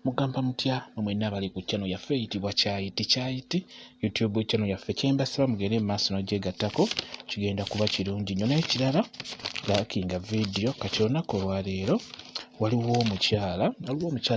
Mugamba mutya mwenna abali ku channel yaffe eyitibwa Kyayiti YouTube channel yaffe kyembasaba mugende maaso n'ogyegattako kigenda kuba kirungi nnyo. N'ekirala laakinga video kati olunaku olwaleero waliwo omukyala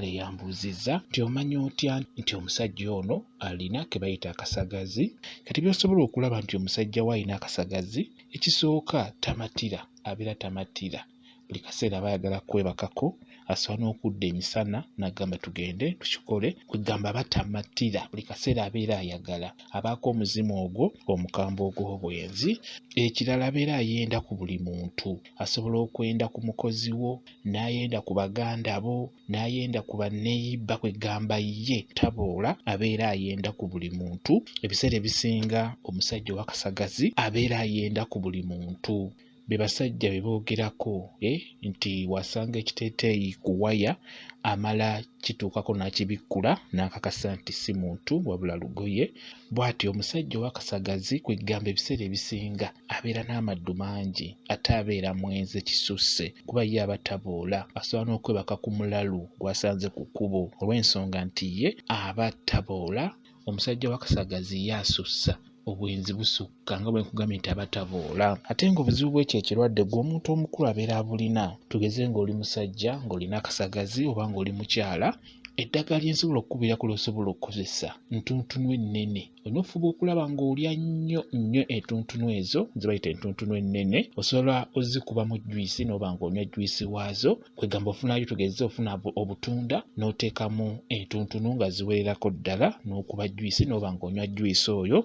eyambuuzizza nti omanyi otya nti omusajja ono alina ke bayita akasagazi. Kati by'osobola okulaba nti omusajja we alina akasagazi, ekisooka tamatira, abeera tamatira. Buli kaseera aba ayagala kwebakako, asobola n'okudda emisana n'agamba tugende tukikole, kwegamba aba tamatira, buli kaseera abeera ayagala, abaako omuzimu ogwo omukambwe ogw'obwenzi. Ekirala abeera ayenda ku buli muntu, asobola okwenda ku mukozi wo, n'ayenda ku baganda bo, n'ayenda ku banneeyibba, kwegamba ye taboola, abeera ayenda ku buli muntu. Ebiseera ebisinga omusajja ow'akasagazi abeera ayenda ku buli muntu. Be basajja be boogerako nti wasanga ekiteeteeyi ku waya amala kituukako n'akibikkula n'akakasa nti si muntu wabula lugoye. Bw'atyo omusajja ow'akasagazi kwegamba ebiseera ebisinga abeera n'amaddu mangi, ate abeera mwenzi ekisusse, kuba ye aba taboola, asobola n'okwebaka ku mulalu gw'asanze ku kkubo olw'ensonga nti ye aba taboola. Omusajja w'akasagazi ye asussa, obwenzi busukka nga bwe nkugambye nti aba taboola. Ate ng'obuzibu bw'ekyo ekirwadde gw'omuntu omukulu abeera abulina, tugeze ng'oli musajja ng'olina akasagazi oba ng'oli mukyala, eddagala lye nsobola okukubirako ly'osobola okukozesa ntuntunu ennene. Olina ofuba okulaba ng'olya nnyo entuntunu ezo ze bayita entuntunu ennene. Osobola ozikuba mu juyisi n'oba ng'onywa juyisi waazo, kwegamba ofunayo, tugeze ofuna obutunda n'oteekamu entuntunu nga ziwererako ddala n'okuba juyisi n'oba ng'onywa juyisi oyo,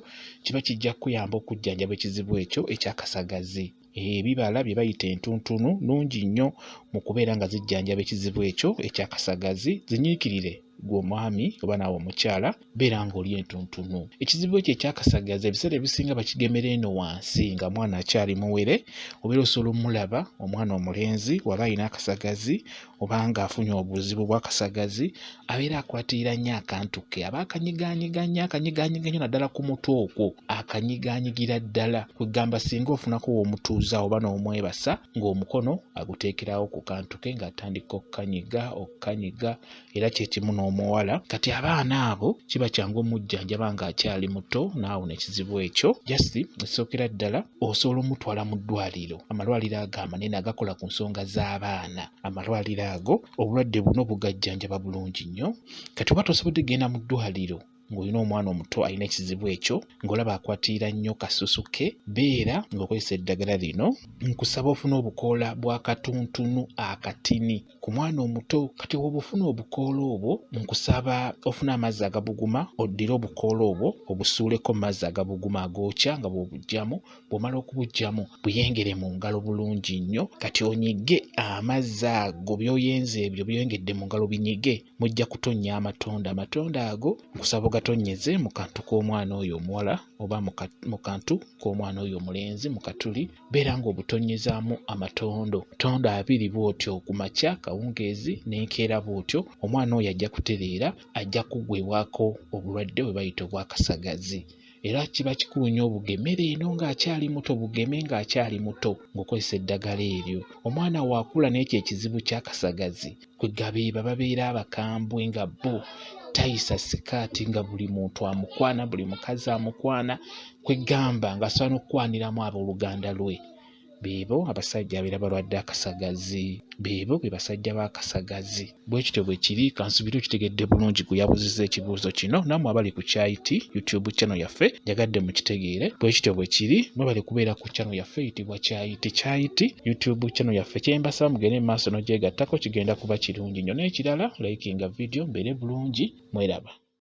kiba kijja kuyamba okujjanjaba ekizibu ekyo eky'akasagazi. Ebibala bye bayita entuntunu nnungi nnyo mu kubeera nga zijjanjaba ekizibu ekyo eky'akasagazi. Zinyiikirire gwe omwami oba naawe omukyala, beera ng'olya entuntunu. Ekizibu ekyo eky'akasagazi ebiseera ebisinga bakigemera eno wansi nga mwana akyali muwere, obeera osobola omulaba omwana omulenzi waba alina akasagazi oba ng'afunye obuzibu bw'akasagazi, abeera akwatirira nnyo akantu ke, aba akanyigaanyiga naddala ku mutwe okwo, akanyigaanyigira ddala, kwegamba singa ofunako w'omutuuza oba n'omwebasa ng'omukono aguteekerawo ku kantu ke ng'atandika okukanyiga, era kye kimu n'omuwala. Kati abaana abo kiba kyangu omujjanjaba ng'akyali muto n'awona ekizibu ekyo. Just esookera ddala osobola omutwala mu ddwaliro. Amalwaliro ago amanene agakola ku nsonga z'abaana, amalwaliro ago obulwadde buno bugajjanjaba bulungi nnyo. Kati oba tosobodde genda mu ddwaliro ng'olina omwana omuto alina ekizibu ekyo, ng'olaba akwatirira nnyo kasusu ke, beera ng'okozesa eddagala lino. Nkusaba ofune obukoola bwa katuntunu akatini ku mwana omuto. Kati bw'obufuna obukoola obwo, nkusaba ofune amazzi agabuguma, oddire obukoola obwo obusuuleko mu mazzi agabuguma agookya nga bw'obuggyamu. Bw'omala okubugyamu buyengere mu ngalo bulungi nnyo. Kati onyige amazzi ago by'oyenze ebyo by'oyengedde mu ngalo binyige, mujja kutonnya amatonda. Amatonda ago nkusaba ogatonyeze mu kantu k'omwana oyo omuwala oba mu kantu k'omwana oyo omulenzi mu katuli. Beera ng'obutonyezaamu amatondo 2 bw'otyo ku makya kawungeezi n'enkeera bw'otyo. Omwana oyo ajja kutereera, ajja kuggwebwako obulwadde bwe bayita obw'akasagazi. Era kiba kikulu nnyo obugemere eno ng'akyali muto, bugeme ng'akyali muto ng'okozesa eddagala eryo. Omwana waakula n'ekyo ekizibu ky'akasagazi, kwegaba babeera abakambwe nga bo tayisa sikaati nga buli muntu amukwana, buli mukazi amukwana, kwegamba ng'asobola n'okukwaniramu abooluganda lwe. Beebo abasajja abeera balwadde akasagazi, beebo be basajja b'akasagazi. Bwe kityo bwe kiri, kansubire okitegedde bulungi gwe yabuzizza ekibuuzo kino. Nammwe abali ku Kyayiti YouTube channel yaffe njagadde mukitegeere. Bwe kityo bwe kiri, mwebale kubeera ku channel yaffe eyitibwa Kyayiti YouTube channel yaffe. Kyembasaba mugende maaso n'ogyegattako, kigenda kuba kirungi nnyo. N'ekirala likinga video mbeere bulungi, mweraba.